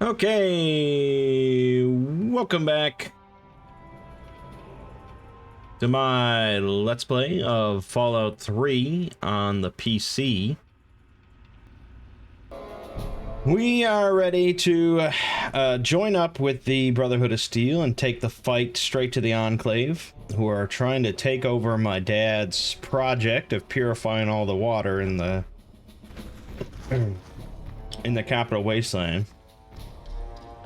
Okay, welcome back to my Let's Play of Fallout 3 on the PC. We are ready to join up with the Brotherhood of Steel and take the fight straight to the Enclave, who are trying to take over my dad's project of purifying all the water in the Capital Wasteland.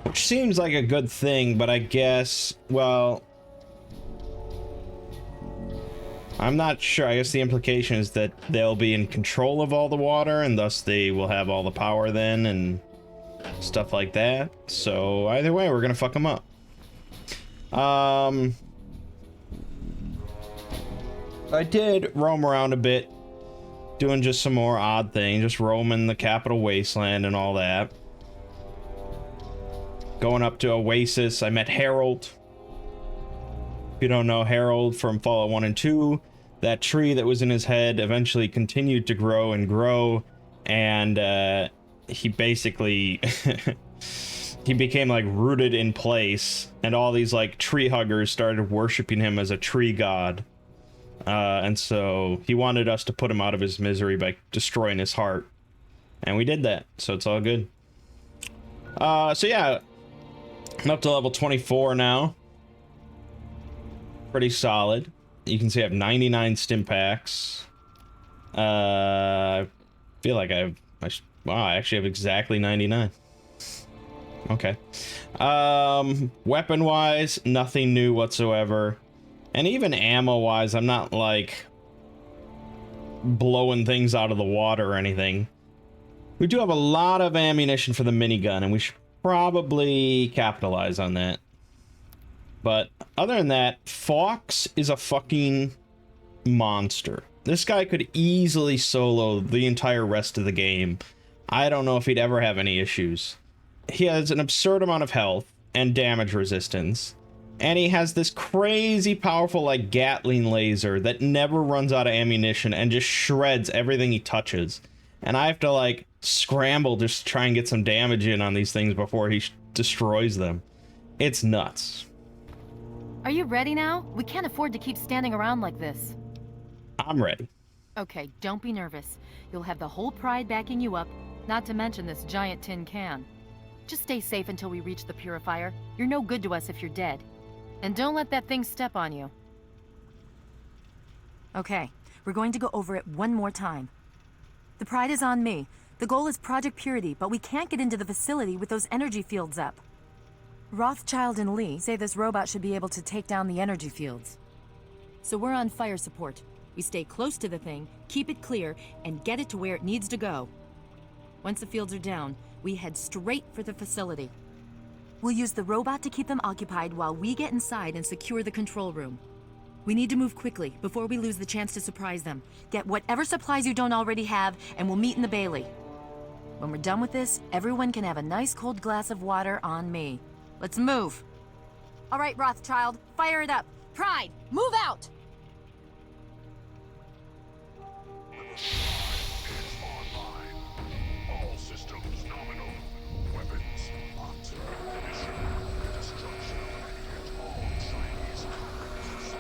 Which seems like a good thing, but I guess, well, I'm not sure. I guess the implication is that they'll be in control of all the water, and thus they will have all the power then, and stuff like that. So either way, we're gonna fuck them up. I did roam around a bit, doing just some more odd things, just roaming the Capital Wasteland and all that. Going up to Oasis, I met Harold. If you don't know Harold from Fallout 1 and 2, that tree that was in his head eventually continued to grow and grow, and he basically he became like rooted in place, and all these like tree huggers started worshiping him as a tree god. And so he wanted us to put him out of his misery by destroying his heart, and we did that, so it's all good. So yeah, I'm up to level 24 now. Pretty solid. You can see I have 99 stim packs. I feel like wow, I actually have exactly 99. Okay. Weapon wise, nothing new whatsoever. And even ammo wise, I'm not like blowing things out of the water or anything. We do have a lot of ammunition for the minigun, and we should probably capitalize on that. But other than that, Fox is a fucking monster. This guy could easily solo the entire rest of the game. I don't know if he'd ever have any issues. He has an absurd amount of health and damage resistance, and he has this crazy powerful like Gatling laser that never runs out of ammunition and just shreds everything he touches. And I have to like scramble just to try and get some damage in on these things before he destroys them. It's nuts. Are you ready now? We can't afford to keep standing around like this. I'm ready. Okay, don't be nervous. You'll have the whole Pride backing you up, not to mention this giant tin can. Just stay safe until we reach the purifier. You're no good to us if you're dead. And don't let that thing step on you. Okay, we're going to go over it one more time. The Pride is on me. The goal is Project Purity, but we can't get into the facility with those energy fields up. Rothschild and Lee say this robot should be able to take down the energy fields. So we're on fire support. We stay close to the thing, keep it clear, and get it to where it needs to go. Once the fields are down, we head straight for the facility. We'll use the robot to keep them occupied while we get inside and secure the control room. We need to move quickly before we lose the chance to surprise them. Get whatever supplies you don't already have, and we'll meet in the Bailey. When we're done with this, everyone can have a nice cold glass of water on me. Let's move. All right, Rothschild, fire it up. Pride, move out! All systems nominal. Weapons locked. Mission: destruction of all Chinese colonies.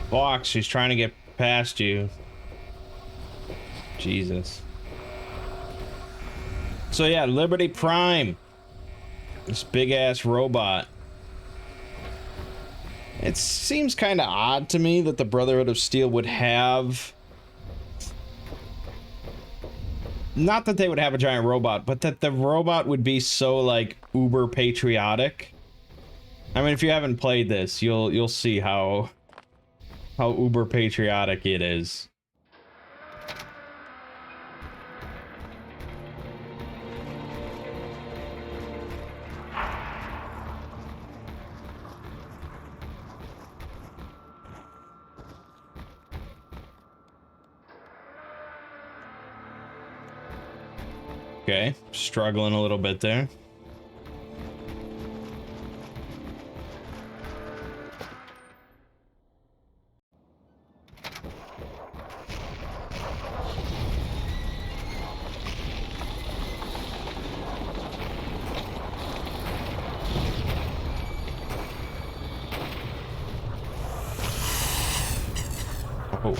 Fox, she's trying to get past you. Jesus. So yeah, Liberty Prime. This big ass robot. It seems kind of odd to me that the Brotherhood of Steel would have, not that they would have a giant robot, but that the robot would be so like uber patriotic. I mean, if you haven't played this, you'll see how uber patriotic it is. Okay, struggling a little bit there. Oh.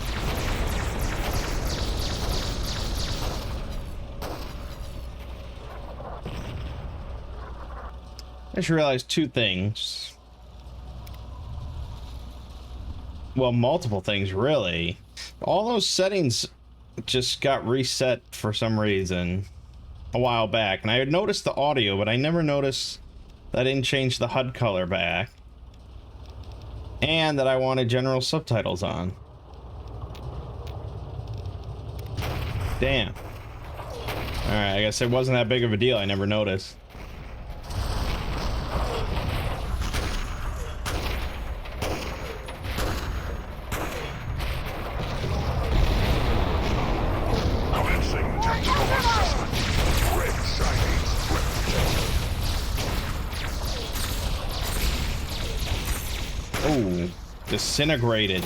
I just realized two things. Well, multiple things, really. All those settings just got reset for some reason a while back. And I had noticed the audio, but I never noticed that I didn't change the HUD color back. And that I wanted general subtitles on. Damn. Alright, I guess it wasn't that big of a deal. I never noticed. Oh, disintegrated.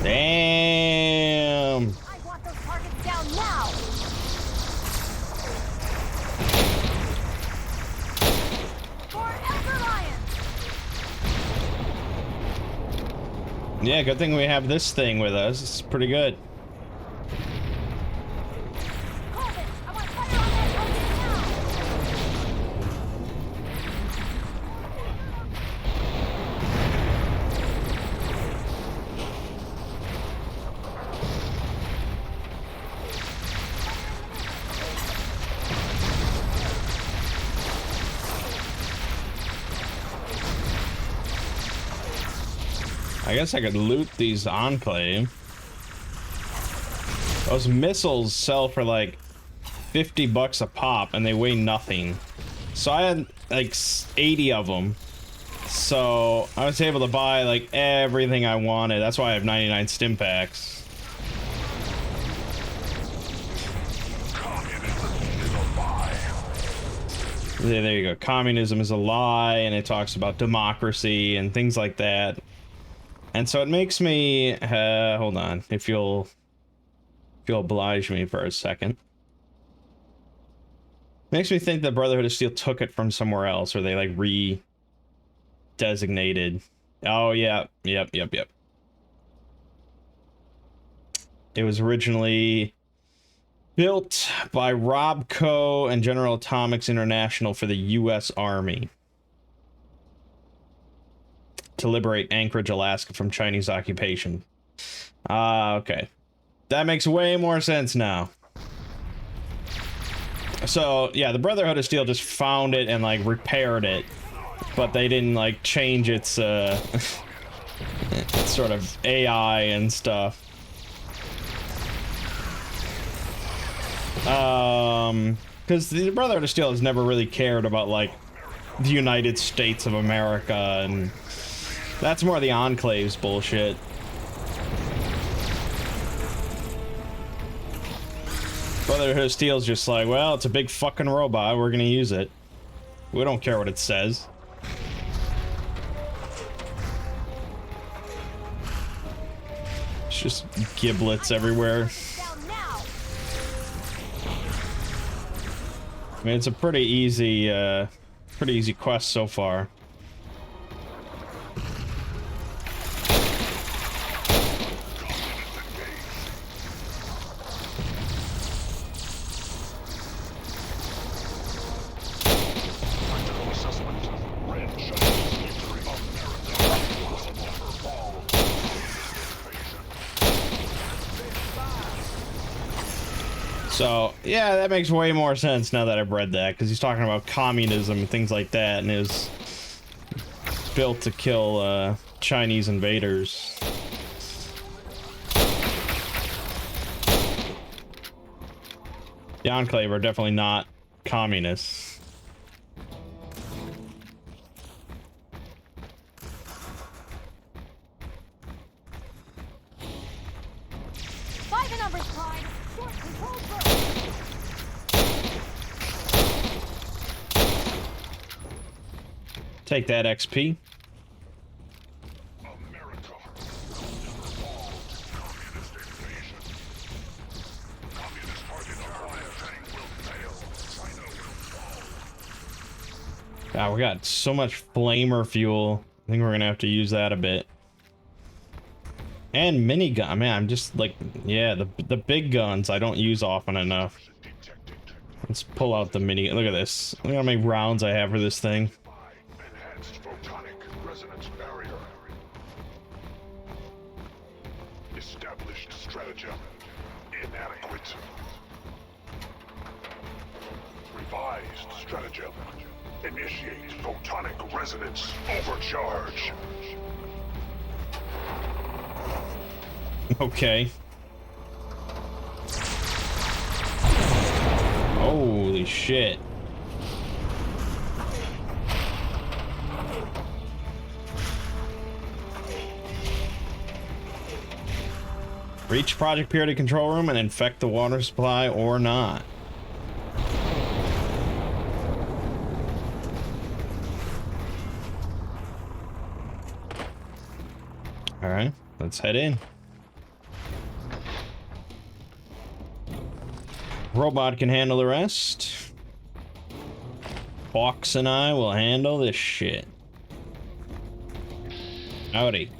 Damn. I want those targets down now. Forever Lion. Yeah, good thing we have this thing with us. It's pretty good. Corbin, I want fire on that target I guess I could loot these Enclave. Those missiles sell for like 50 bucks a pop and they weigh nothing. So I had like 80 of them. So I was able to buy like everything I wanted. That's why I have 99 stim packs. Yeah, there you go. Communism is a lie, and it talks about democracy and things like that. And so it makes me, hold on, if you'll oblige me for a second. Makes me think that Brotherhood of Steel took it from somewhere else, or they like re-designated. Oh yeah, yep. It was originally built by Robco and General Atomics International for the U.S. Army to liberate Anchorage, Alaska from Chinese occupation. Okay. That makes way more sense now. So, yeah, the Brotherhood of Steel just found it and, like, repaired it. But they didn't, like, change its, its sort of AI and stuff. Because the Brotherhood of Steel has never really cared about, like, the United States of America, and that's more the Enclave's bullshit. Brotherhood of Steel's just like, well, it's a big fucking robot, we're gonna use it. We don't care what it says. It's just giblets everywhere. I mean, it's a pretty easy quest so far. So, yeah, that makes way more sense now that I've read that, because he's talking about communism and things like that, and it was built to kill Chinese invaders. The Enclave are definitely not communists. By the numbers, Clyde. Short control first. Take that XP. America God, we got so much flamer fuel. I think we're gonna have to use that a bit. And minigun, man, I'm just like, yeah, the big guns I don't use often enough. Let's pull out the mini. Look at this. Look how many rounds I have for this thing. Enhanced photonic resonance barrier. Established stratagem. Inadequate. Revised stratagem. Initiate photonic resonance overcharge. Okay. Holy shit. Reach project purity control room and infect the water supply or not. All right, let's head in. Robot can handle the rest. Fox and I will handle this shit. Howdy.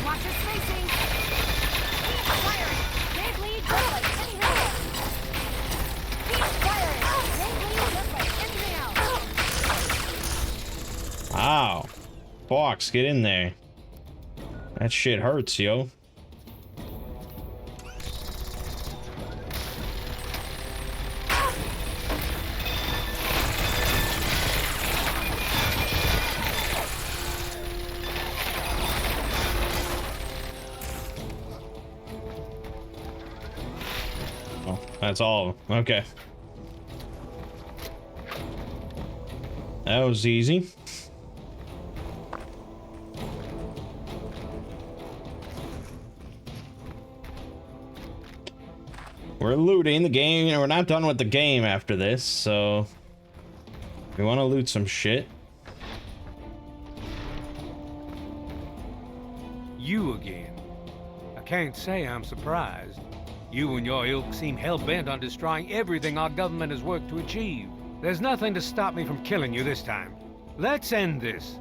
Watch your spacing! Keep firing! Can't lead just like anything else! Keep firing! Can't lead just like anything else! Ow. Fox, get in there. That shit hurts, yo. Oh, that's all of them. Okay. That was easy. We're looting the game, and we're not done with the game after this, so we want to loot some shit. You again. I can't say I'm surprised. You and your ilk seem hell-bent on destroying everything our government has worked to achieve. There's nothing to stop me from killing you this time. Let's end this.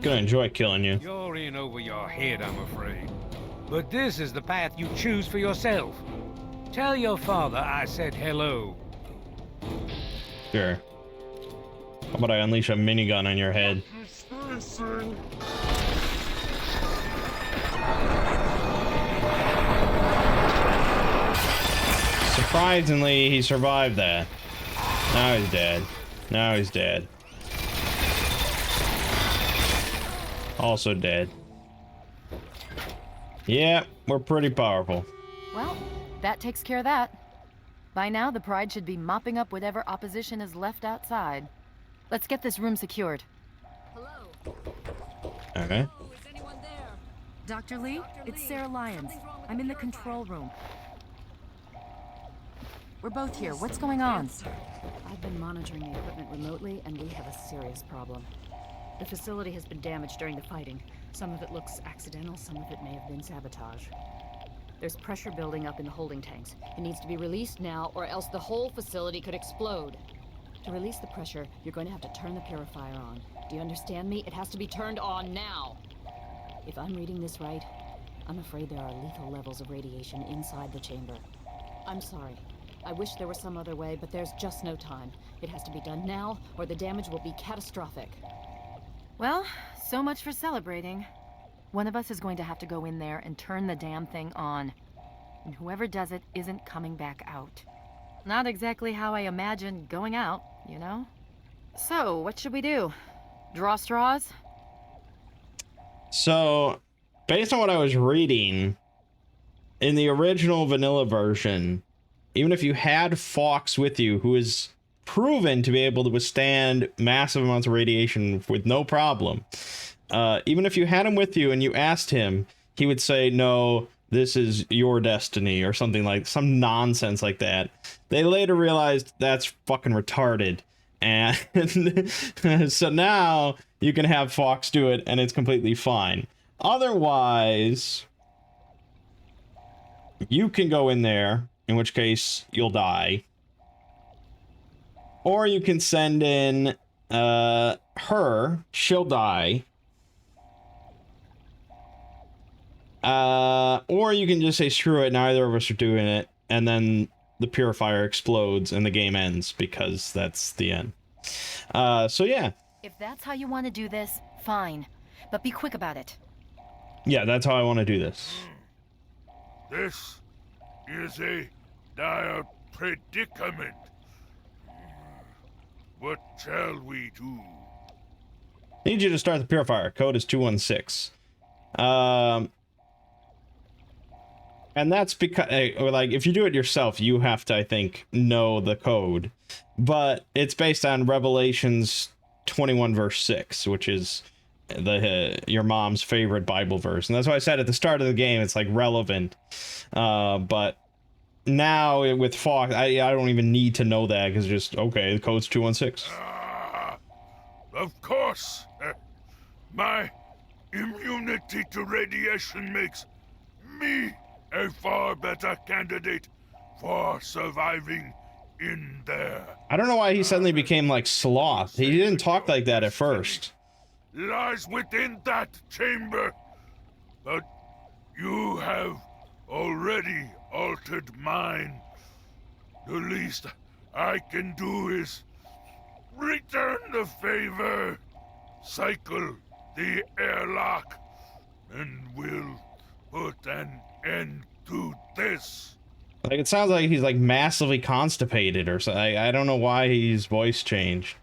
Gonna enjoy killing you. You're in over your head, I'm afraid. But this is the path you choose for yourself. Tell your father I said hello. Sure. How about I unleash a minigun on your head? Surprisingly, he survived that. Now he's dead. Now he's dead. Also dead. Yeah, we're pretty powerful. Well, that takes care of that. By now, the Pride should be mopping up whatever opposition is left outside. Let's get this room secured. Hello? Okay. Is anyone there? Dr. Lee? It's Sarah Lyons. I'm in the control room. We're both here. What's going on? I've been monitoring the equipment remotely, and we have a serious problem. The facility has been damaged during the fighting. Some of it looks accidental, some of it may have been sabotage. There's pressure building up in the holding tanks. It needs to be released now, or else the whole facility could explode. To release the pressure, you're going to have to turn the purifier on. Do you understand me? It has to be turned on now. If I'm reading this right, I'm afraid there are lethal levels of radiation inside the chamber. I'm sorry. I wish there was some other way, but there's just no time. It has to be done now, or the damage will be catastrophic. Well, so much for celebrating. One of us is going to have to go in there and turn the damn thing on. And whoever does it isn't coming back out. Not exactly how I imagined going out, you know? So, what should we do? Draw straws? So, based on what I was reading, in the original vanilla version, even if you had Fox with you, who is proven to be able to withstand massive amounts of radiation with no problem, even if you had him with you and you asked him, he would say, no, this is your destiny, or something like some nonsense like that. They later realized that's fucking retarded. And so now you can have Fox do it and it's completely fine. Otherwise, you can go in there, in which case you'll die. Or you can send in her. She'll die. Or you can just say screw it, neither of us are doing it, and then the purifier explodes and the game ends, because that's the end. So yeah. If that's how you want to do this, fine. But be quick about it. Yeah, that's how I want to do this. This is a dire predicament. What shall we do? Need you to start the purifier. Code is 216. And that's because, or like, if you do it yourself, you have to, I think, know the code. But it's based on Revelations 21 verse 6, which is your mom's favorite Bible verse. And that's why I said at the start of the game, it's like relevant. But now with Fox, I don't even need to know that, because just, okay, the code's 216. Of course. My immunity to radiation makes me a far better candidate for surviving in there. I don't know why he suddenly became like Sloth. He didn't talk like that at first. Lies within that chamber. But you have already altered mine. The least I can do is return the favor, cycle the airlock, and we'll put an end to this. Like, it sounds like he's like massively constipated or something. I don't know why his voice changed.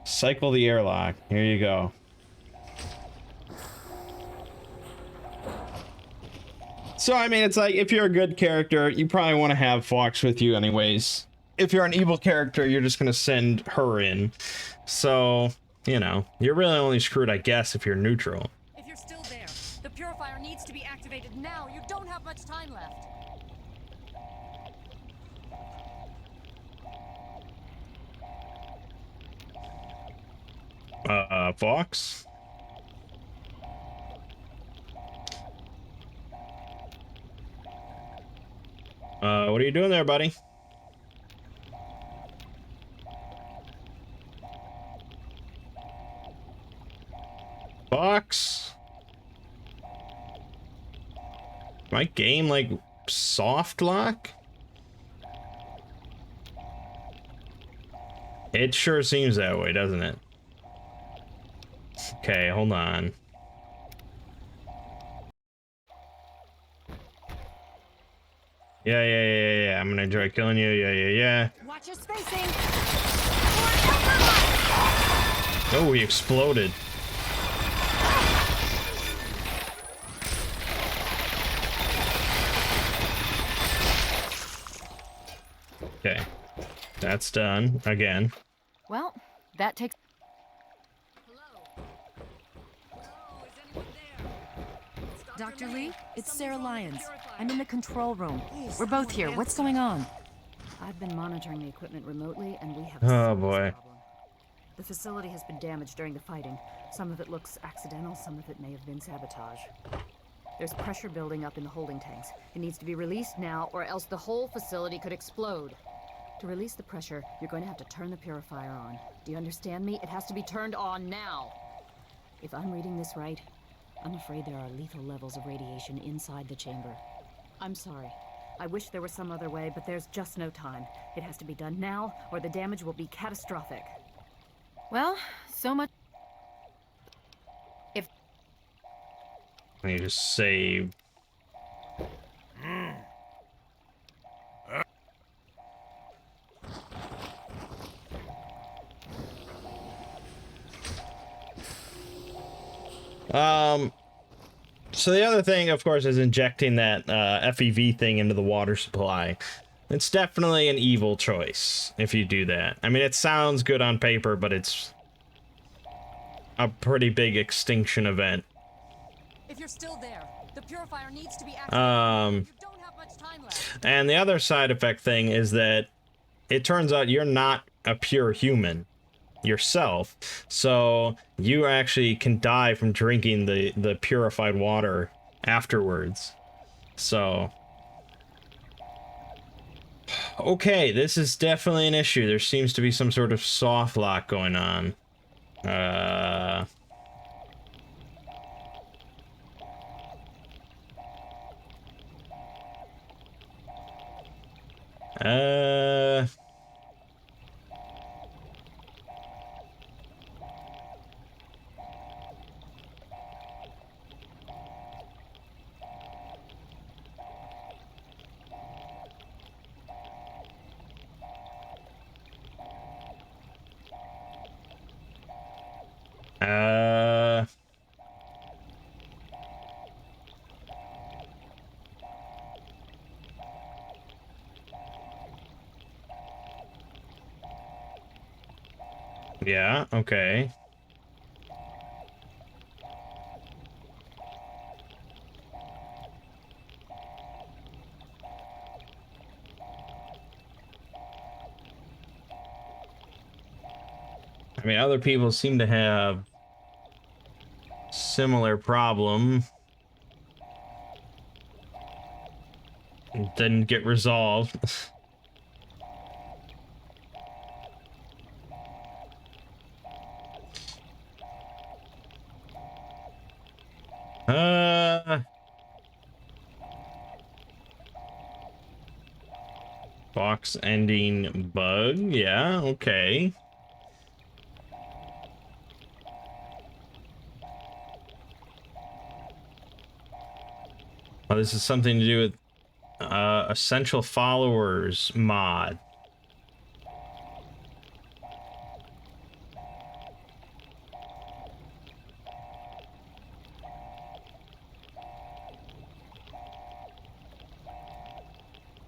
Cycle the airlock. Here you go. So, I mean, it's like, if you're a good character, you probably want to have Fox with you anyways. If you're an evil character, you're just going to send her in. So, you know, you're really only screwed, I guess, if you're neutral. If you're still there, the purifier needs to be activated now. You don't have much time left. Fox? What are you doing there, buddy? Fox? My game, like, soft lock? It sure seems that way, doesn't it? Okay, hold on. Yeah. I'm gonna enjoy killing you. Yeah. Watch your spacing. Oh, he exploded. Okay. That's done again. Well, that takes... Dr. Lee, it's Sarah Lyons. I'm in the control room. We're both here. What's going on? I've been monitoring the equipment remotely, and we have Oh, a serious boy. problem. The facility has been damaged during the fighting. Some of it looks accidental, some of it may have been sabotage. There's pressure building up in the holding tanks. It needs to be released now, or else the whole facility could explode. To release the pressure, you're going to have to turn the purifier on. Do you understand me? It has to be turned on now. If I'm reading this right, I'm afraid there are lethal levels of radiation inside the chamber. I'm sorry. I wish there was some other way, but there's just no time. It has to be done now, or the damage will be catastrophic. Well, so much... If... I need to save. So the other thing, of course, is injecting that FEV thing into the water supply. It's definitely an evil choice if you do that. I mean, it sounds good on paper, but it's a pretty big extinction event. If you're still there, the purifier needs to be activated. You don't have much time left. And the other side effect thing is that it turns out you're not a pure human yourself, so you actually can die from drinking the purified water afterwards. So Okay, this is definitely an issue. There seems to be some sort of soft lock going on. Uh... Uh... Uh... Yeah, okay. I mean, other people seem to have similar problem. Didn't get resolved. uh... Box ending bug, yeah, okay. Oh, this is something to do with essential followers mod.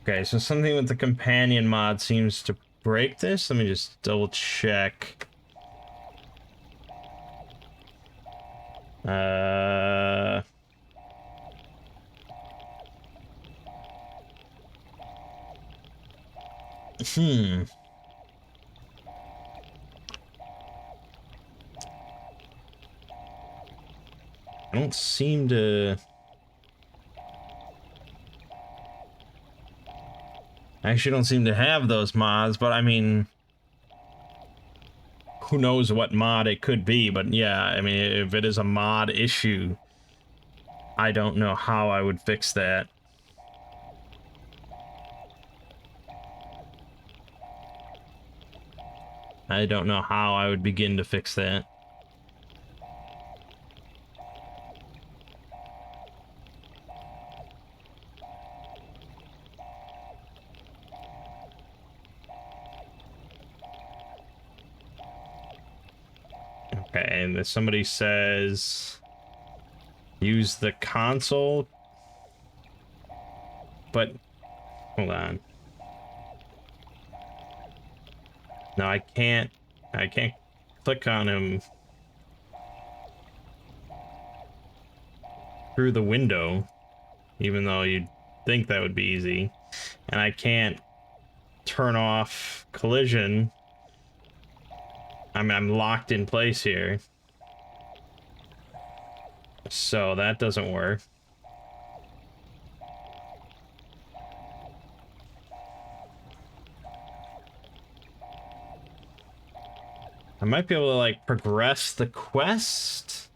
Okay, so something with the companion mod seems to break this. Let me just double check. Hmm. I don't seem to... I actually don't seem to have those mods, but I mean... Who knows what mod it could be, but yeah, I mean, if it is a mod issue, I don't know how I would fix that. I don't know how I would begin to fix that. Okay, and if somebody says use the console, but hold on. No, I can't click on him through the window, even though you'd think that would be easy. And I can't turn off collision. I mean, I'm locked in place here. So that doesn't work. I might be able to, like, progress the quest.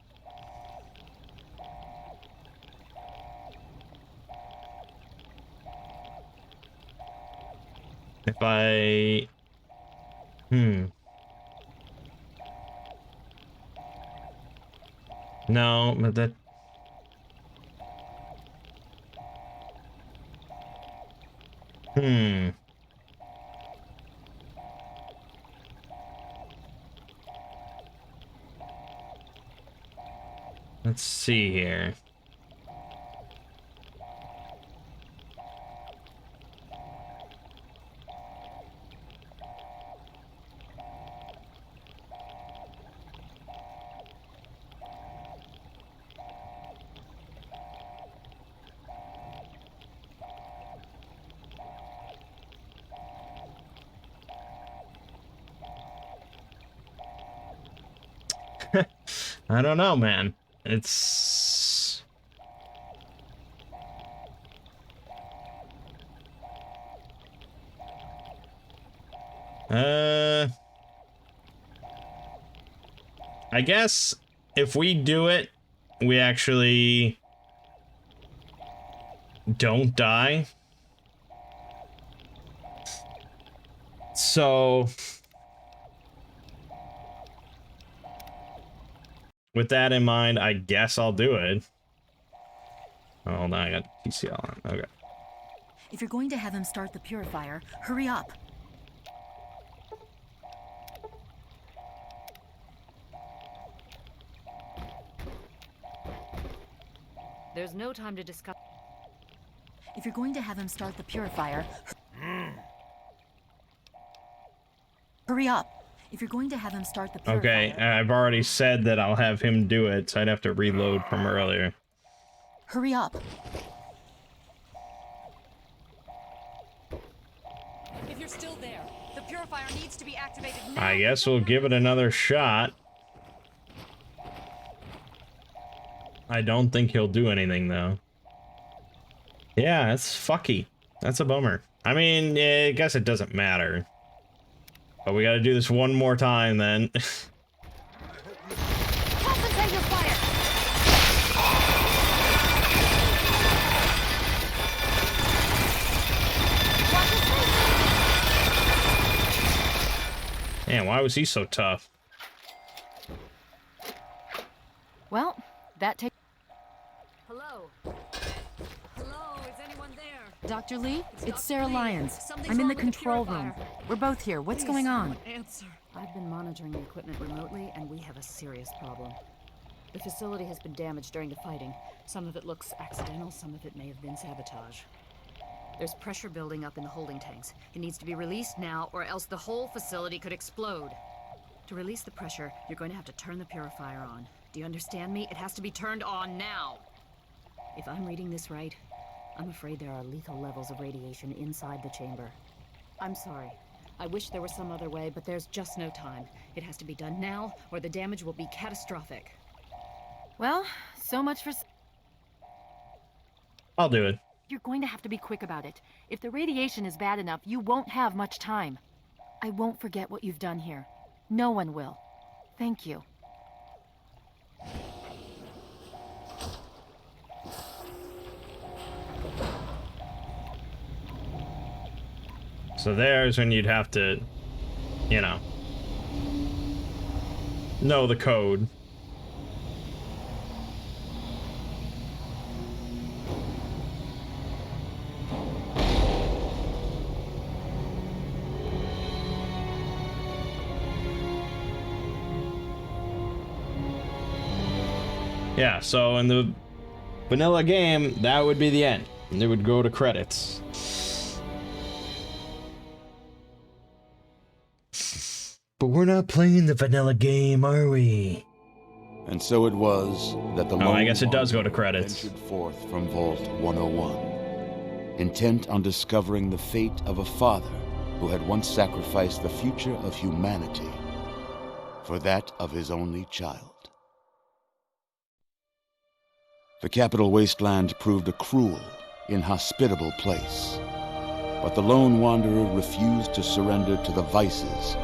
If I... No, but that... Let's see here. I don't know, man. It's... I guess if we do it, we actually don't die. So with that in mind, I guess I'll do it. Oh, hold on, I got TCL on. Okay. If you're going to have him start the purifier, hurry up. There's no time to discuss. If you're going to have him start the purifier, hurry up. If you're going to have him start the purifier... Okay, I've already said that I'll have him do it, so I'd have to reload from earlier. Hurry up. If you're still there, the purifier needs to be activated now. I guess we'll give it another shot. I don't think he'll do anything, though. Yeah, it's fucky. That's a bummer. I mean, I guess it doesn't matter. But we gotta do this one more time, then. Concentrate your fire. Man, why was he so tough? Well, that takes... Hello? Hello, is anyone there? Dr. Lee, it's Dr. Sarah Lee. Lyons. Something's I'm in wrong the with the control room. purifier. We're both here. What's Please, going on? someone answer. I've been monitoring the equipment remotely, and we have a serious problem. The facility has been damaged during the fighting. Some of it looks accidental, some of it may have been sabotage. There's pressure building up in the holding tanks. It needs to be released now, or else the whole facility could explode. To release the pressure, you're going to have to turn the purifier on. Do you understand me? It has to be turned on now. If I'm reading this right, I'm afraid there are lethal levels of radiation inside the chamber. I'm sorry. I wish there was some other way, but there's just no time. It has to be done now, or the damage will be catastrophic. Well, so much for... I'll do it. You're going to have to be quick about it. If the radiation is bad enough, you won't have much time. I won't forget what you've done here. No one will. Thank you. So there's when you'd have to, you know the code. Yeah, so in the vanilla game, that would be the end. It would go to credits. But we're not playing the vanilla game, are we? And so it was that the I guess it does go to credits. ventured forth from Vault 101, intent on discovering the fate of a father who had once sacrificed the future of humanity for that of his only child. The capital wasteland proved a cruel, inhospitable place, but the lone wanderer refused to surrender to the vices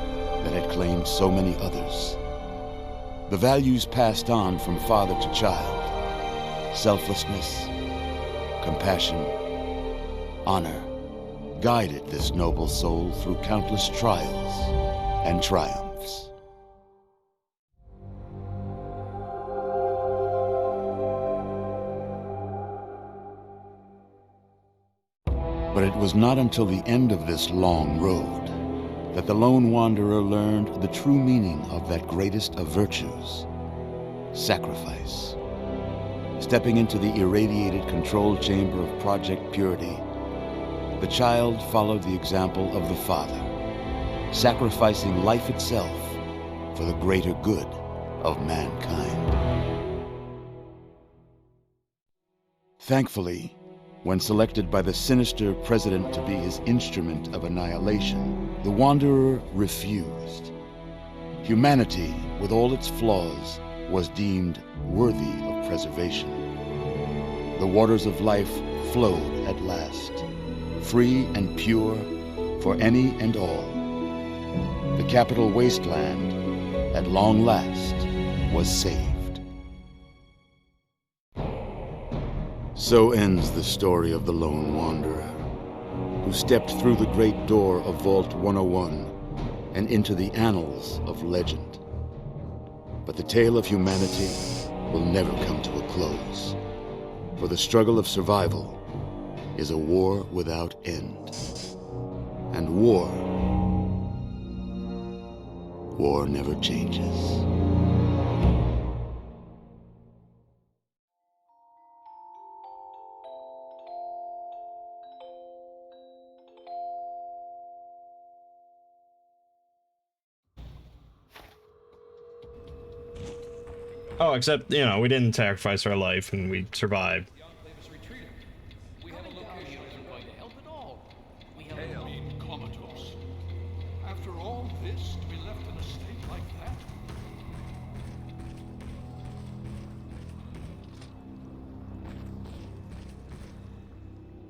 that had claimed so many others. The values passed on from father to child, selflessness, compassion, honor, guided this noble soul through countless trials and triumphs. But it was not until the end of this long road that the lone wanderer learned the true meaning of that greatest of virtues, sacrifice. Stepping into the irradiated control chamber of Project Purity, the child followed the example of the father, sacrificing life itself for the greater good of mankind. Thankfully, when selected by the sinister president to be his instrument of annihilation, the Wanderer refused. Humanity, with all its flaws, was deemed worthy of preservation. The waters of life flowed at last, free and pure for any and all. the capital wasteland, at long last, was saved. So ends the story of the Lone Wanderer, who stepped through the great door of Vault 101 and into the annals of legend. But the tale of humanity will never come to a close, for the struggle of survival is a war without end. And war never changes. Oh, except, you know, we didn't sacrifice our life and we survived. Hail, comatose. After all this, to be left in a state like that?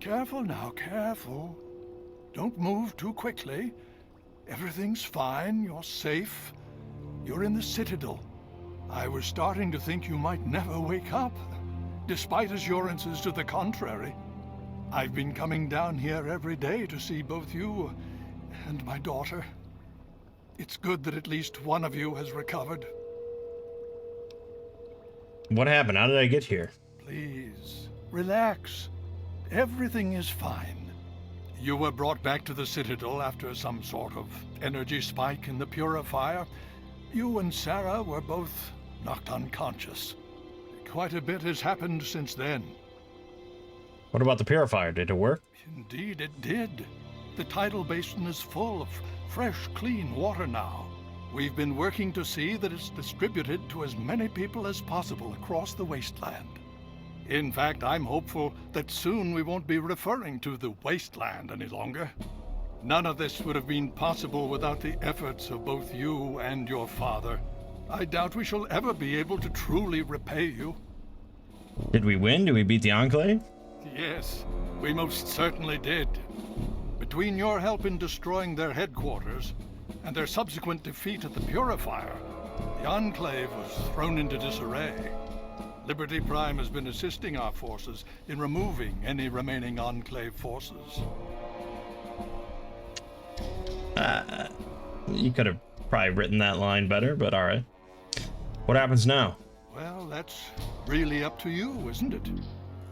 Careful now, careful. Don't move too quickly. Everything's fine, you're safe. You're in the Citadel. I was starting to think you might never wake up, despite assurances to the contrary. I've been coming down here every day to see both you and my daughter. It's good that at least one of you has recovered. What happened? How did I get here? Please, relax. Everything is fine. You were brought back to the Citadel after some sort of energy spike in the Purifier. You and Sarah were both knocked unconscious. Quite a bit has happened since then. What about the Purifier? Did it work? Indeed it did. The tidal basin is full of fresh, clean water now. We've been working to see that it's distributed to as many people as possible across the wasteland. In fact, I'm hopeful that soon we won't be referring to the wasteland any longer. None of this would have been possible without the efforts of both you and your father. I doubt we shall ever be able to truly repay you. Did we win? Did we beat the Enclave? Yes, we most certainly did. Between your help in destroying their headquarters and their subsequent defeat at the Purifier, the Enclave was thrown into disarray. Liberty Prime has been assisting our forces in removing any remaining Enclave forces. You could have probably written that line better, but alright. What happens now? Well, that's really up to you, isn't it?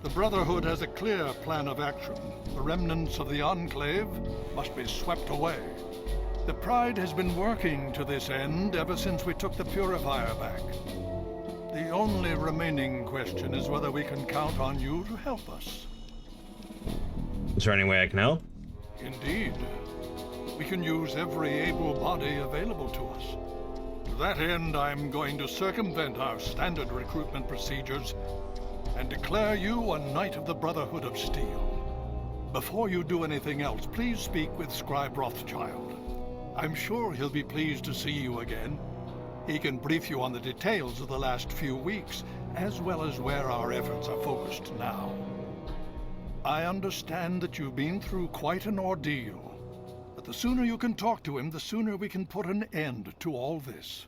The Brotherhood has a clear plan of action. The remnants of the Enclave must be swept away. The Pride has been working to this end ever since we took the Purifier back. The only remaining question is whether we can count on you to help us. Is there any way I can help? Indeed. We can use every able body available to us. To that end, I'm going to circumvent our standard recruitment procedures and declare you a Knight of the Brotherhood of Steel. Before you do anything else, please speak with Scribe Rothschild. I'm sure he'll be pleased to see you again. He can brief you on the details of the last few weeks, as well as where our efforts are focused now. I understand that you've been through quite an ordeal, but the sooner you can talk to him, the sooner we can put an end to all this.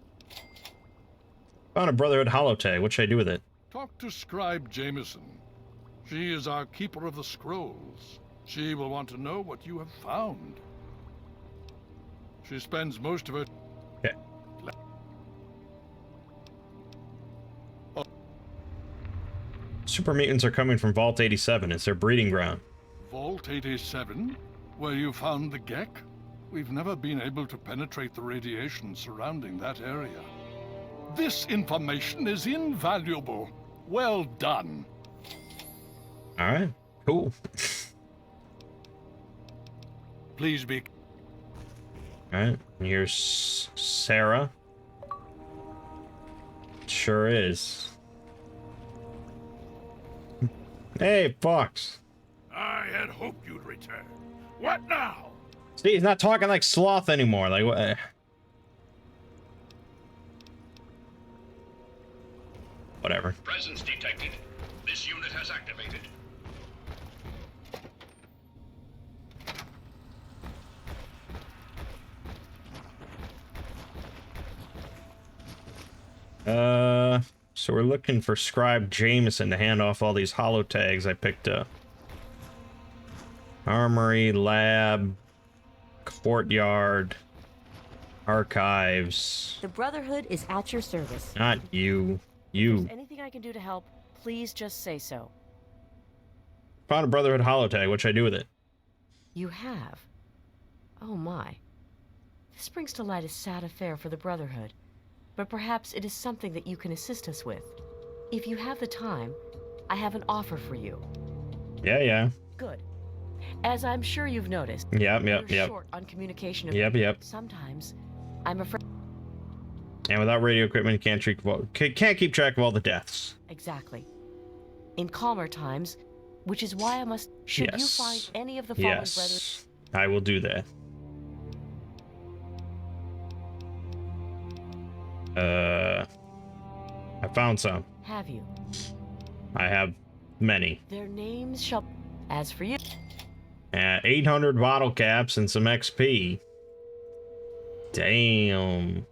Found a Brotherhood holotag. What should I do with it? Talk to Scribe Jameson. She is our keeper of the scrolls. She will want to know what you have found. She spends most of her... Okay. Super mutants are coming from Vault 87. It's their breeding ground. Vault 87? Where you found the Gek? We've never been able to penetrate the radiation surrounding that area. This information is invaluable. Well done. Alright, cool. Please be... Alright, here's Sarah. Sure is. Hey, Fox. I had hoped you'd return. What now? See, he's not talking like Sloth anymore. Like, what? Whatever. Presence detected. This unit has activated. So we're looking for Scribe Jameson to hand off all these holo tags I picked up. Armory, lab, courtyard, archives. The Brotherhood is at your service. Not you. If You. there's anything I can do to help, please just say so. Found a Brotherhood holo tag. What should I do with it? You have? Oh my. This brings to light a sad affair for the Brotherhood. But perhaps it is something that you can assist us with. If you have the time, I have an offer for you. Yeah. Good. As I'm sure you've noticed, Yep. we're short on communication. Yep. Sometimes, I'm afraid. And without radio equipment, you can't keep track of all the deaths. Exactly. In calmer times, which is why I must. Should you find any of the fallen brethren? Yes, I will do that. I found some. Have you? I have many. Their names shall. As for you. 800 bottle caps and some XP. Damn.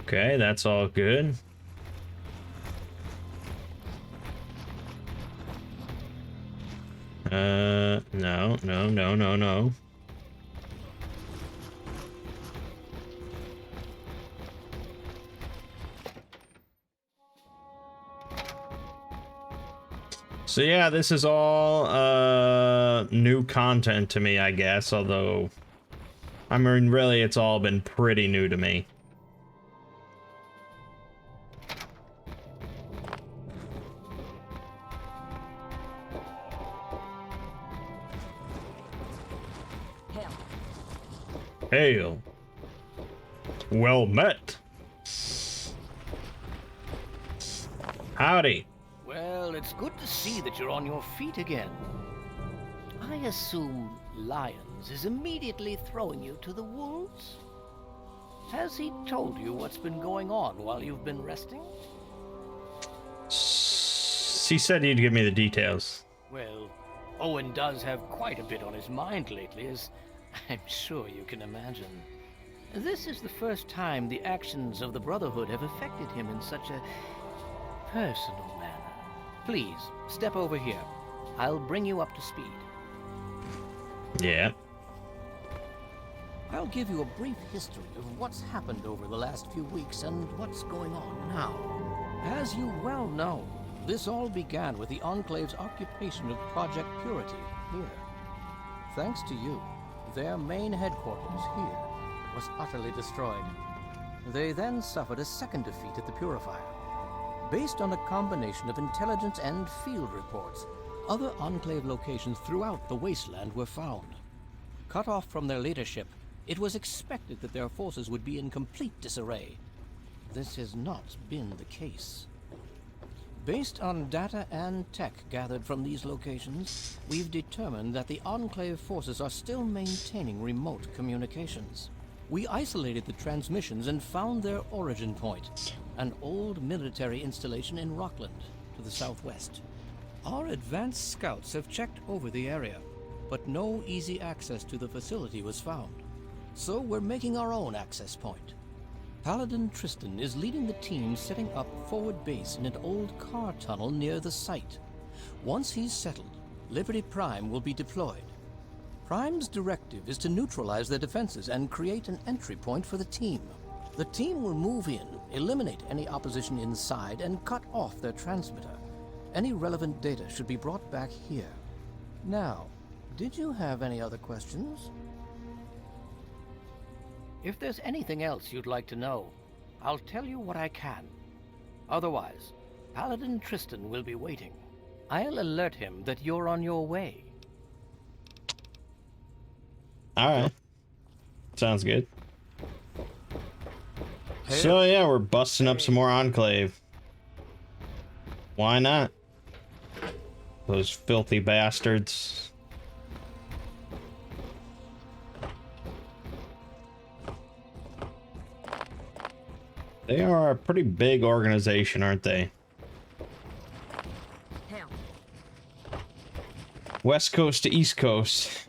Okay, that's all good. No. So yeah, this is all new content to me, I guess, although I mean really it's all been pretty new to me. Hail. Well met. Howdy. Well, it's good to see that you're on your feet again. I assume Lyons is immediately throwing you to the wolves? Has he told you what's been going on while you've been resting? He said he'd give me the details. Well, Owen does have quite a bit on his mind lately, as I'm sure you can imagine. This is the first time the actions of the Brotherhood have affected him in such a personal manner. Please, step over here. I'll bring you up to speed. Yeah. I'll give you a brief history of what's happened over the last few weeks and what's going on now. As you well know, this all began with the Enclave's occupation of Project Purity here. Thanks to you, their main headquarters here was utterly destroyed. They then suffered a second defeat at the Purifier. Based on a combination of intelligence and field reports, other Enclave locations throughout the wasteland were found. Cut off from their leadership, it was expected that their forces would be in complete disarray. This has not been the case. Based on data and tech gathered from these locations, we've determined that the Enclave forces are still maintaining remote communications. We isolated the transmissions and found their origin point, an old military installation in Rockland, to the southwest. Our advanced scouts have checked over the area, but no easy access to the facility was found. So we're making our own access point. Paladin Tristan is leading the team setting up forward base in an old car tunnel near the site. Once he's settled, Liberty Prime will be deployed. Prime's directive is to neutralize their defenses and create an entry point for the team. The team will move in, eliminate any opposition inside, and cut off their transmitter. Any relevant data should be brought back here. Now, did you have any other questions? If there's anything else you'd like to know, I'll tell you what I can. Otherwise, Paladin Tristan will be waiting. I'll alert him that you're on your way. Alright. Sounds good. So yeah, we're busting up some more Enclave. Why not? Those filthy bastards. They are a pretty big organization, aren't they? Hail. West Coast to East Coast.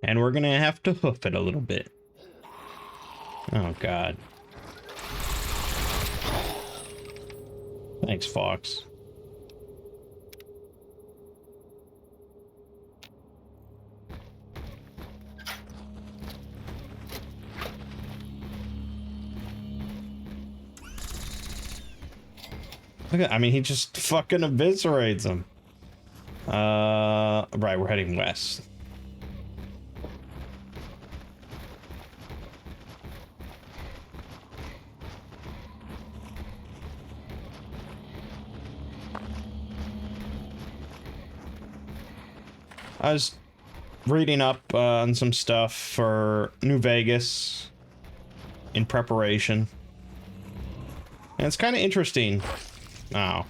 And we're gonna have to hoof it a little bit. Oh, God. Thanks, Fox. Look at, I mean, he just fucking eviscerates him. Right, we're heading west. I was reading up on some stuff for New Vegas in preparation. And it's kind of interesting. Oh.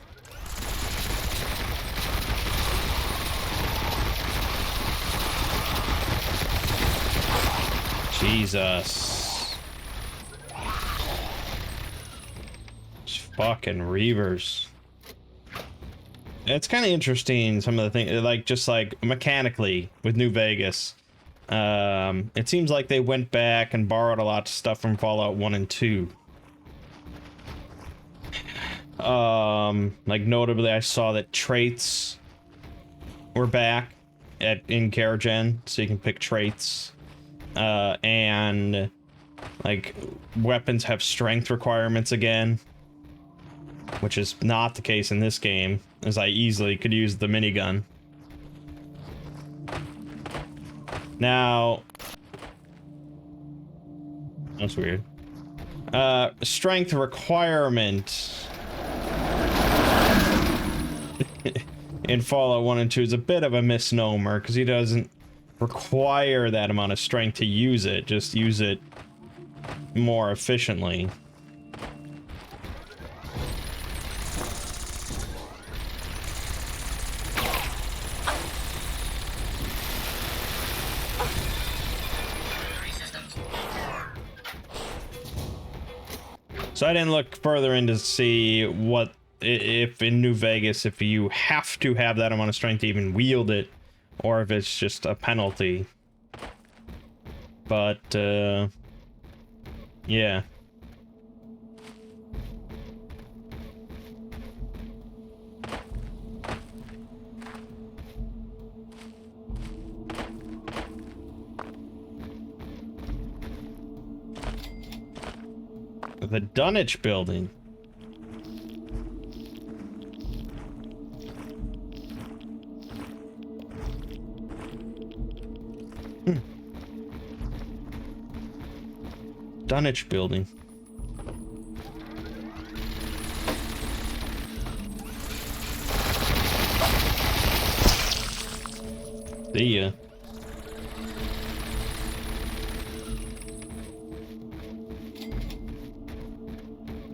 Jesus. It's fucking Reavers. It's kind of interesting, some of the things, like, just like mechanically with New Vegas. It seems like they went back and borrowed a lot of stuff from Fallout 1 and 2. Like, notably, I saw that traits were back in Karagen, so you can pick traits. And, like, weapons have strength requirements again, which is not the case in this game, as I easily could use the minigun. Now, that's weird. Strength requirement in Fallout 1 and 2 is a bit of a misnomer, because he doesn't require that amount of strength to use it, just use it more efficiently. So I didn't look further in to see what, if in New Vegas, if you have to have that amount of strength to even wield it, or if it's just a penalty. But, yeah. The Dunwich building. Dunwich building. See ya.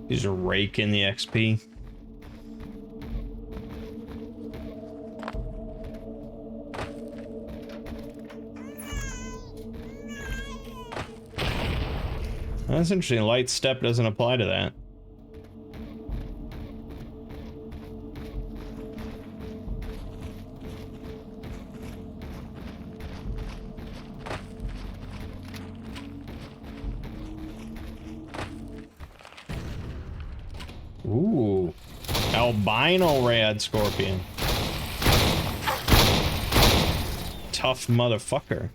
He's raking the XP. That's interesting. Light step doesn't apply to that. Ooh, albino rad scorpion. Tough motherfucker.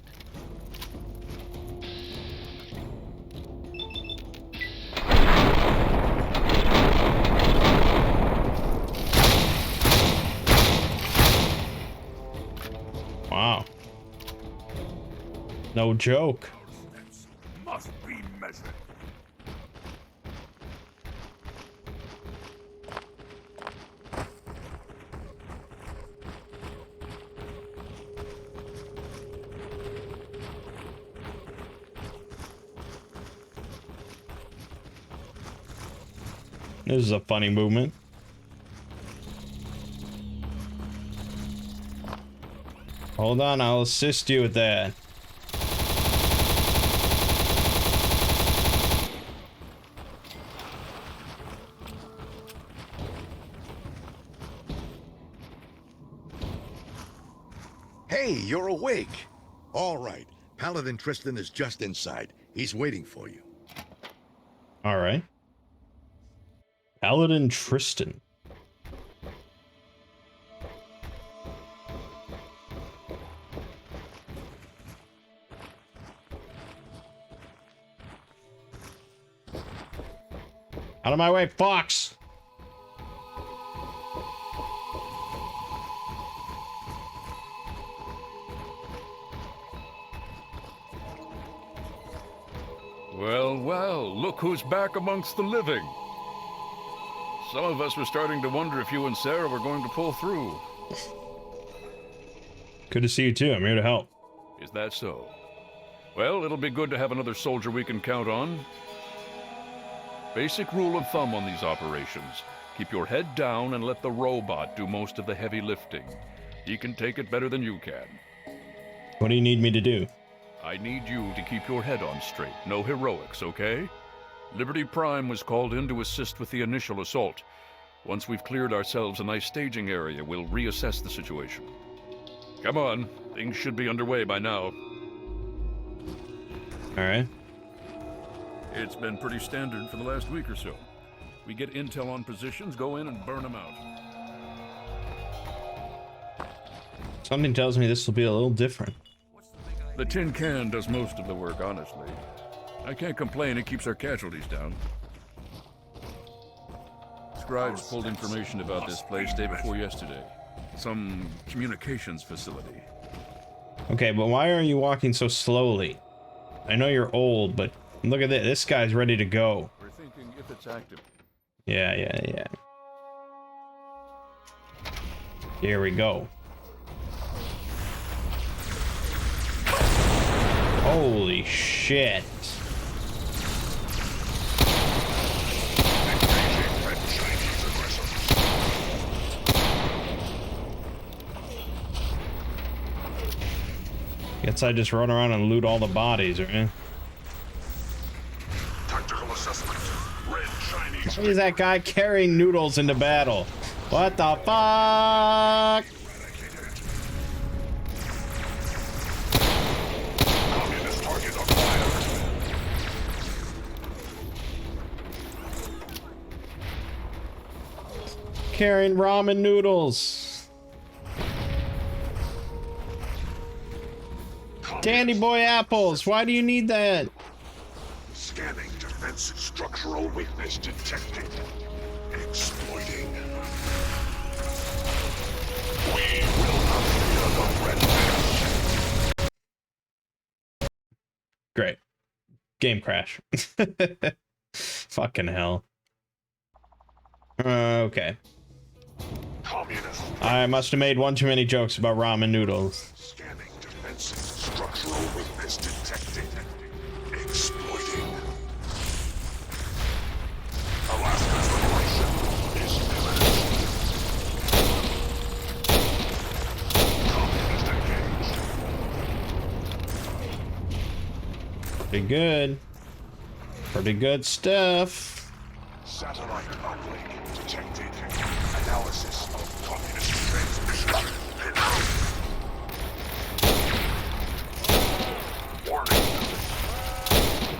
Wow. No joke. Must be measured. This is a funny movement. Hold on, I'll assist you with that. Hey, you're awake. All right, Paladin Tristan is just inside. He's waiting for you. All right. Paladin Tristan. Out of my way, Fox! Well, well, look who's back amongst the living. Some of us were starting to wonder if you and Sarah were going to pull through. Good to see you too. I'm here to help. Is that so? Well, it'll be good to have another soldier we can count on. Basic rule of thumb on these operations. Keep your head down and let the robot do most of the heavy lifting. He can take it better than you can. What do you need me to do? I need you to keep your head on straight. No heroics, okay? Liberty Prime was called in to assist with the initial assault. Once we've cleared ourselves a nice staging area, we'll reassess the situation. Come on, things should be underway by now. All right. It's been pretty standard for the last week or so. We get intel on positions, go in and burn them out. Something tells me this will be a little different. The tin can does most of the work, honestly. I can't complain, it keeps our casualties down. Scribes pulled information about this place day before yesterday. Some communications facility. Okay, but why are you walking so slowly? I know you're old, but look at this. This guy's ready to go. We're thinking if it's active. Yeah. Here we go. Holy shit. Guess I just run around and loot all the bodies, right? Tactical assessment. Red Chinese. Why is that guy carrying noodles into battle? What the fuck? Communist target acquired. Carrying ramen noodles. Dandy boy apples. Why do you need that? Scanning defensive structural weakness detected. Exploiting. We will not fear the red man. Great. Game crash. Fucking hell. Okay. Communist. I must have made one too many jokes about ramen noodles. Scanning defensive structural weakness detected. Exploiting. Alaska's liberation is imminent. Communist engaged. Pretty good. Pretty good stuff. Satellite uplink detected. Analysis of communist transmission.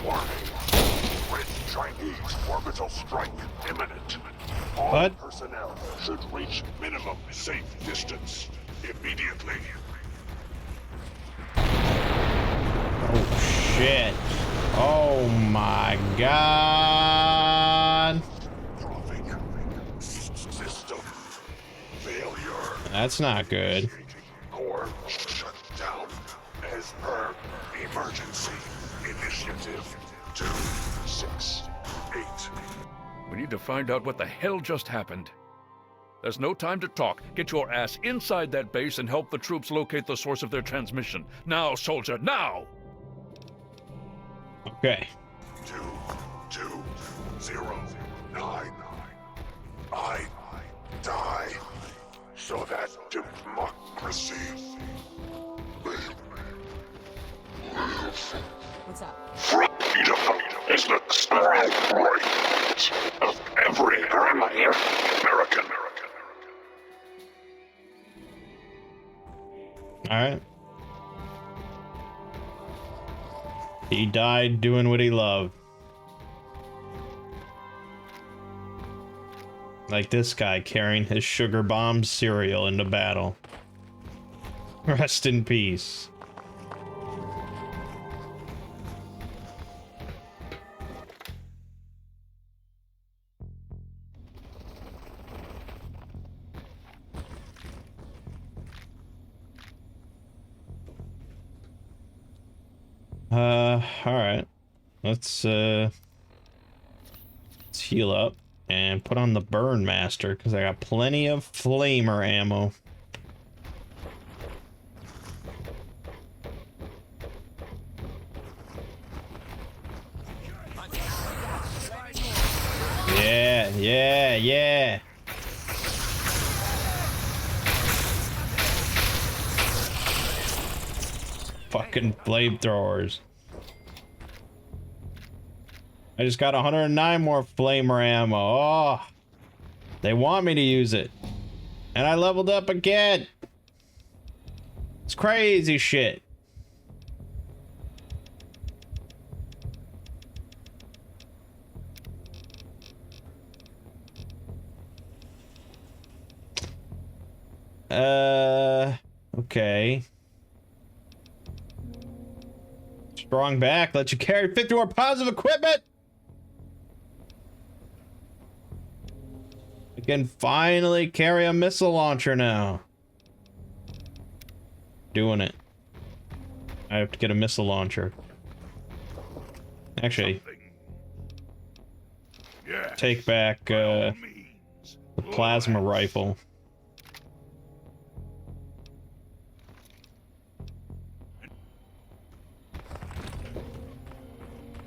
Warning. Red Chinese orbital strike imminent. All What? personnel should reach minimum safe distance immediately. Oh shit. Oh my god. System failure. That's not good. Core shut down as per emergency initiative 268. We need to find out what the hell just happened. There's no time to talk. Get your ass inside that base and help the troops locate the source of their transmission. Now, soldier, now! Okay. 2209. I die so that democracy may live. What's up? Freedom is the sovereign right of every American. All right. He died doing what he loved. Like this guy carrying his sugar bomb cereal into battle. Rest in peace. Alright. Let's heal up and put on the Burn Master, because I got plenty of flamer ammo. Yeah. Fucking flamethrowers. I just got 109 more flamer ammo. Oh, they want me to use it. And I leveled up again. It's crazy shit. Okay. Strong back, let you carry 50 more pounds of equipment. I can finally carry a missile launcher now. Doing it. I have to get a missile launcher. Actually, take back the plasma rifle.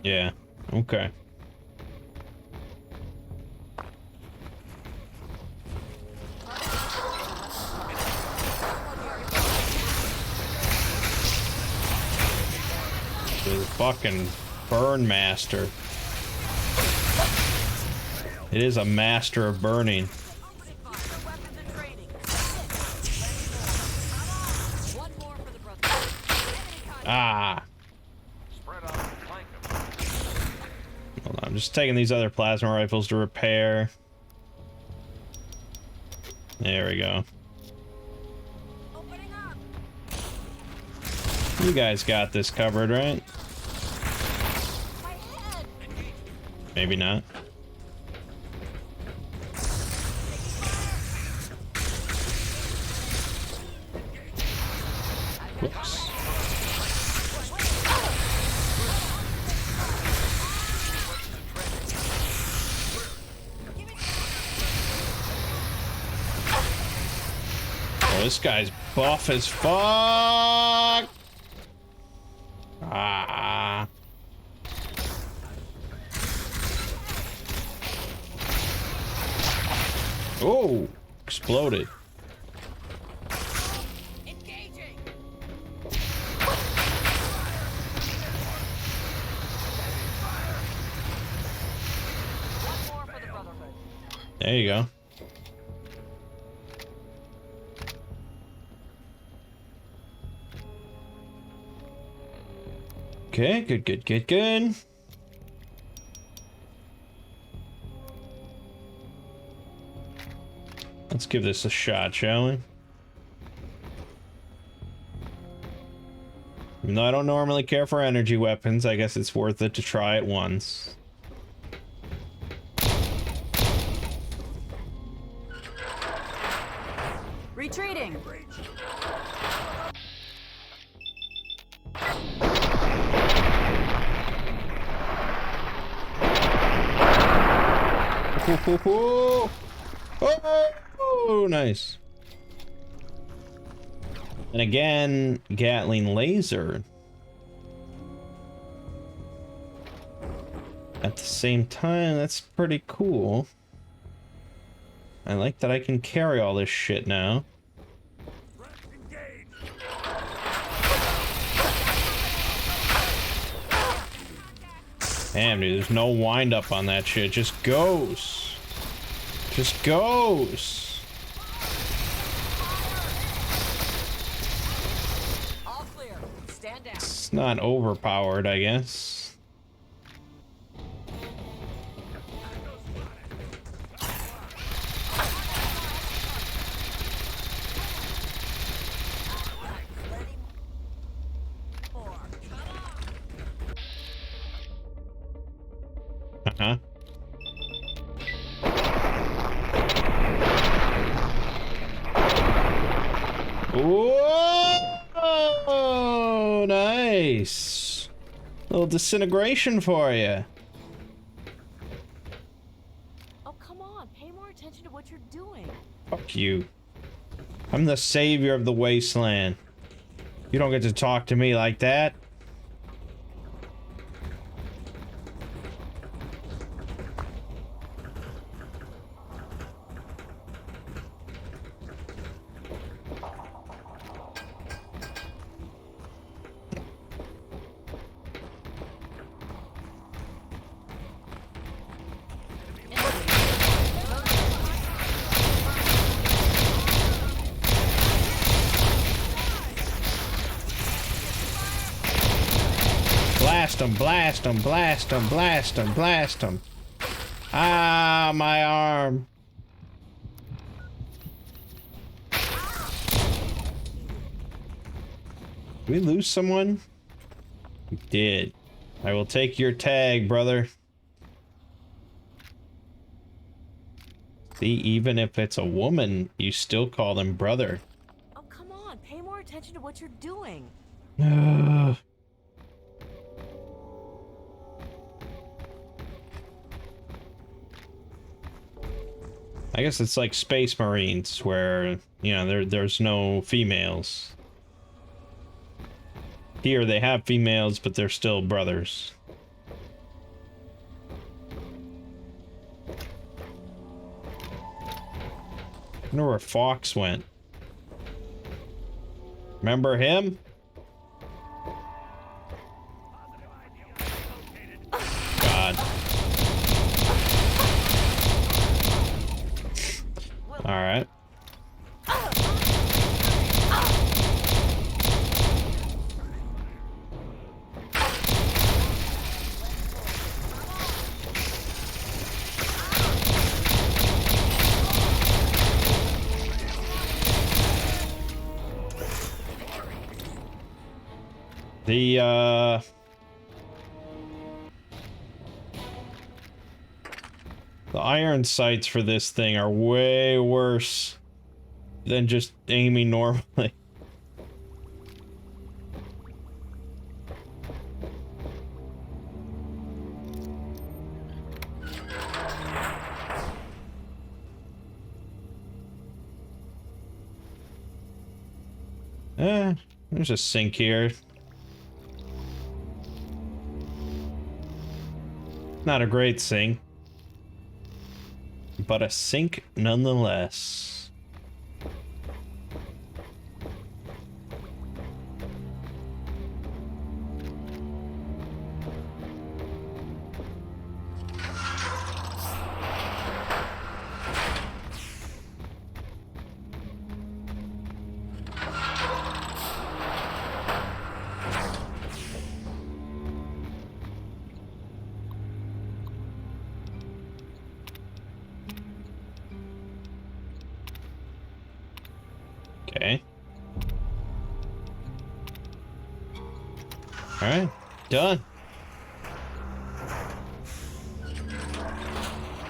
Yeah, okay. The fucking Burn Master. It is a master of burning. Ah. Hold on, I'm just taking these other plasma rifles to repair. There we go. You guys got this covered, right? Maybe not. Whoops. Oh, this guy's buff as fuck. Ah. Oh, exploded. There you go. Okay, good. Let's give this a shot, shall we? Even though I don't normally care for energy weapons, I guess it's worth it to try it once. Retreating. Oh, nice. And again, Gatling laser. At the same time, that's pretty cool. I like that I can carry all this shit now. Damn, dude, there's no wind up on that shit. Just goes. Just goes. All clear. Stand It's not overpowered, I guess. Uh-huh. Whoa! Nice. Little disintegration for you. Oh, come on. Pay more attention to what you're doing. Fuck you. I'm the savior of the wasteland. You don't get to talk to me like that. Blast him, blast him, blast him, blast him, blast him. Ah, my arm. Did we lose someone? We did. I will take your tag, brother. See, even if it's a woman, you still call them brother. Oh, come on. Pay more attention to what you're doing. I guess it's like Space Marines, where, you know, there's no females. Here they have females, but they're still brothers. I wonder where Fox went. Remember him? God. All right. The iron sights for this thing are way worse than just aiming normally. There's a sink here. Not a great sink, but a sink nonetheless. Okay. All right, done.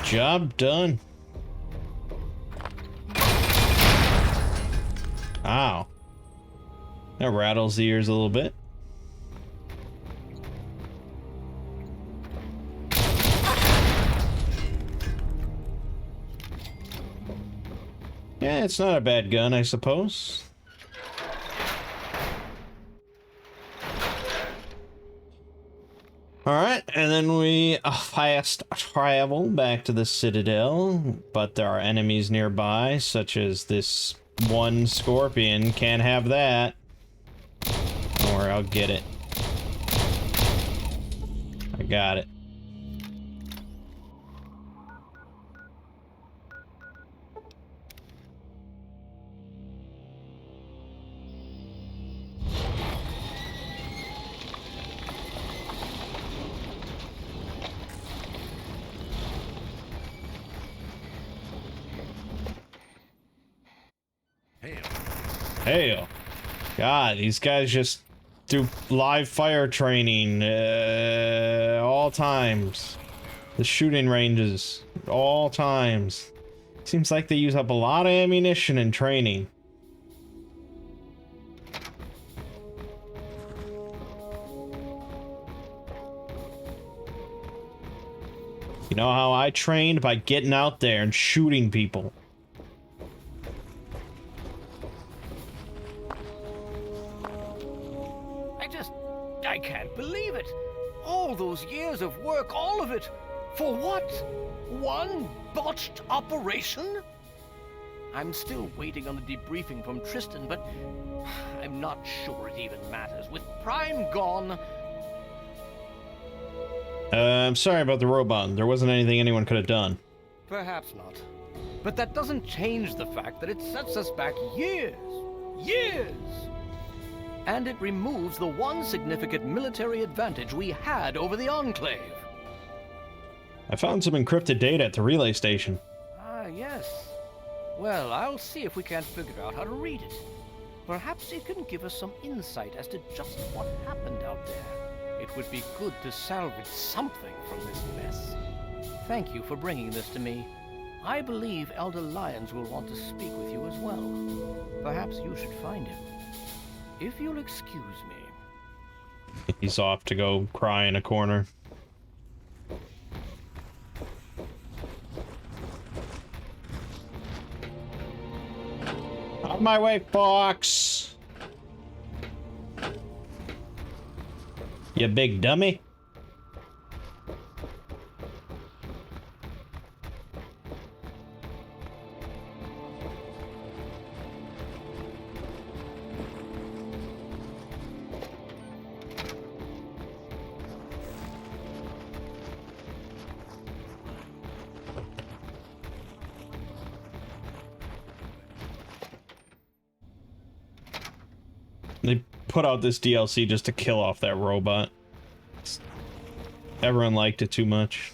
Job done. Ow. That rattles the ears a little bit. Yeah, it's not a bad gun, I suppose. Alright, and then we fast travel back to the Citadel, but there are enemies nearby, such as this one scorpion. Can't have that. Don't worry, I'll get it. I got it. Hell. God, these guys just do live fire training all times. The shooting ranges, all times. Seems like they use up a lot of ammunition in training. You know how I trained? By getting out there and shooting people. I can't believe it. All those years of work, all of it. For what? One botched operation? I'm still waiting on the debriefing from Tristan, but I'm not sure it even matters. With Prime gone... I'm sorry about the robot. There wasn't anything anyone could have done. Perhaps not. But that doesn't change the fact that it sets us back years. Years! And it removes the one significant military advantage we had over the Enclave. I found some encrypted data at the relay station. Ah, yes. Well, I'll see if we can't figure out how to read it. Perhaps it can give us some insight as to just what happened out there. It would be good to salvage something from this mess. Thank you for bringing this to me. I believe Elder Lyons will want to speak with you as well. Perhaps you should find him. If you'll excuse me. He's off to go cry in a corner. Out of my way, Fox! You big dummy. They put out this DLC just to kill off that robot. Everyone liked it too much.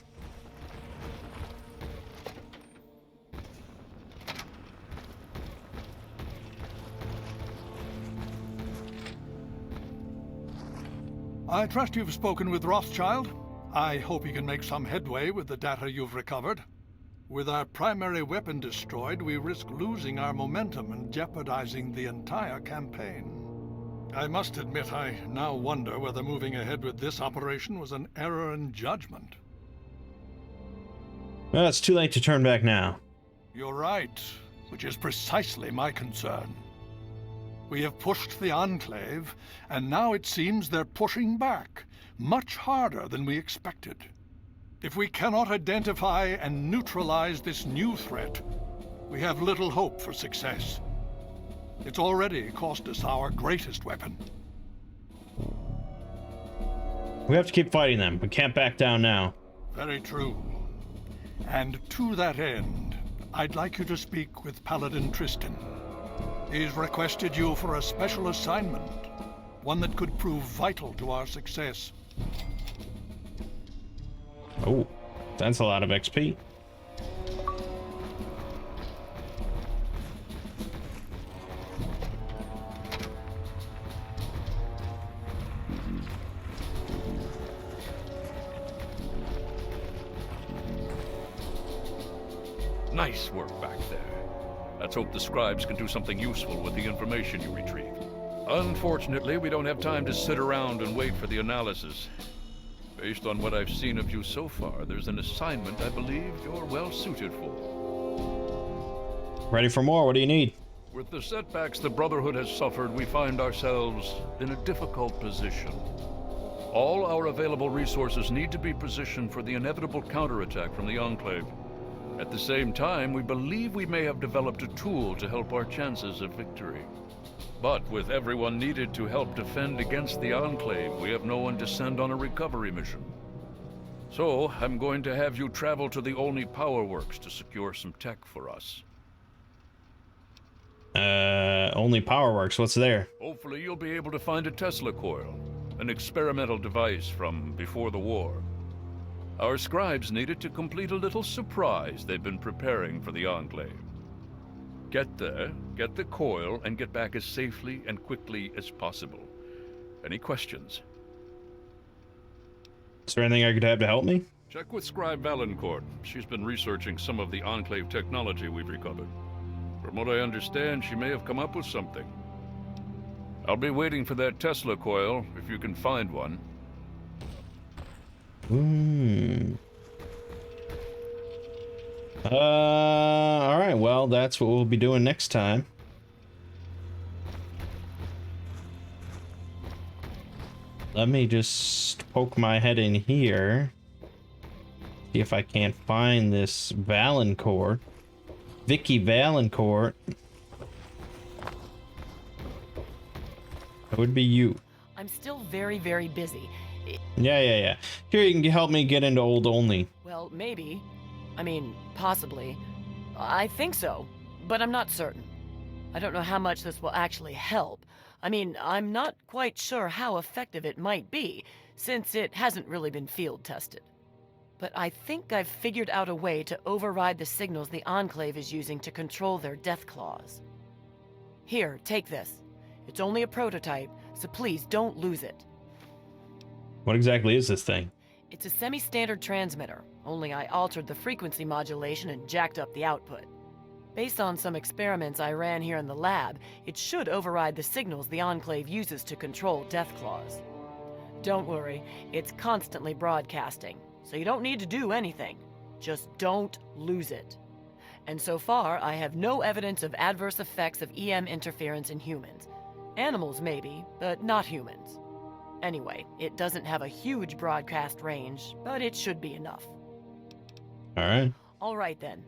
I trust you've spoken with Rothschild. I hope he can make some headway with the data you've recovered. With our primary weapon destroyed, we risk losing our momentum and jeopardizing the entire campaign. I must admit, I now wonder whether moving ahead with this operation was an error in judgment. Well, it's too late to turn back now. You're right, which is precisely my concern. We have pushed the Enclave, and now it seems they're pushing back, much harder than we expected. If we cannot identify and neutralize this new threat, we have little hope for success. It's already cost us our greatest weapon. We have to keep fighting them. We can't back down now. Very true. And to that end, I'd like you to speak with Paladin Tristan. He's requested you for a special assignment, one that could prove vital to our success. Oh, that's a lot of XP. Nice work back there. Let's hope the scribes can do something useful with the information you retrieved. Unfortunately, we don't have time to sit around and wait for the analysis. Based on what I've seen of you so far, there's an assignment I believe you're well suited for. Ready for more? What do you need? With the setbacks the Brotherhood has suffered, we find ourselves in a difficult position. All our available resources need to be positioned for the inevitable counterattack from the Enclave. At the same time, we believe we may have developed a tool to help our chances of victory. But with everyone needed to help defend against the Enclave, we have no one to send on a recovery mission. So, I'm going to have you travel to the Olney Power Works to secure some tech for us. Only Power Works. What's there? Hopefully you'll be able to find a Tesla coil, an experimental device from before the war. Our scribes needed to complete a little surprise they've been preparing for the Enclave. Get there, get the coil, and get back as safely and quickly as possible. Any questions? Is there anything I could have to help me? Check with Scribe Valancourt. She's been researching some of the Enclave technology we've recovered. From what I understand, she may have come up with something. I'll be waiting for that Tesla coil, if you can find one. Alright, well, that's what we'll be doing next time. Let me just poke my head in here. See if I can't find this Valancourt. Vicky Valancourt. It would be you. I'm still very, very busy. Yeah. Here, you can help me get into Old Only. Well, maybe. I mean, possibly. I think so, but I'm not certain. I don't know how much this will actually help. I mean, I'm not quite sure how effective it might be, since it hasn't really been field tested. But I think I've figured out a way to override the signals the Enclave is using to control their death claws. Here, take this. It's only a prototype, so please don't lose it. What exactly is this thing? It's a semi-standard transmitter, only I altered the frequency modulation and jacked up the output. Based on some experiments I ran here in the lab, it should override the signals the Enclave uses to control death claws. Don't worry, it's constantly broadcasting, so you don't need to do anything. Just don't lose it. And so far, I have no evidence of adverse effects of EM interference in humans. Animals maybe, but not humans. Anyway, it doesn't have a huge broadcast range, but it should be enough. All right then.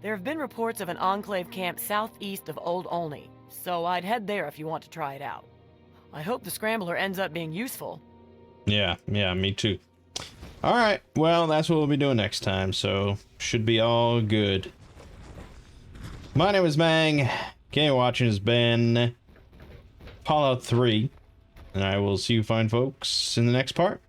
There have been reports of an Enclave camp southeast of Old Olney, so I'd head there if you want to try it out. I hope the scrambler ends up being useful. Yeah, me too. Alright, well, that's what we'll be doing next time, so should be all good. My name is Mangg. Game watching has been Fallout 3, and I will see you fine folks in the next part.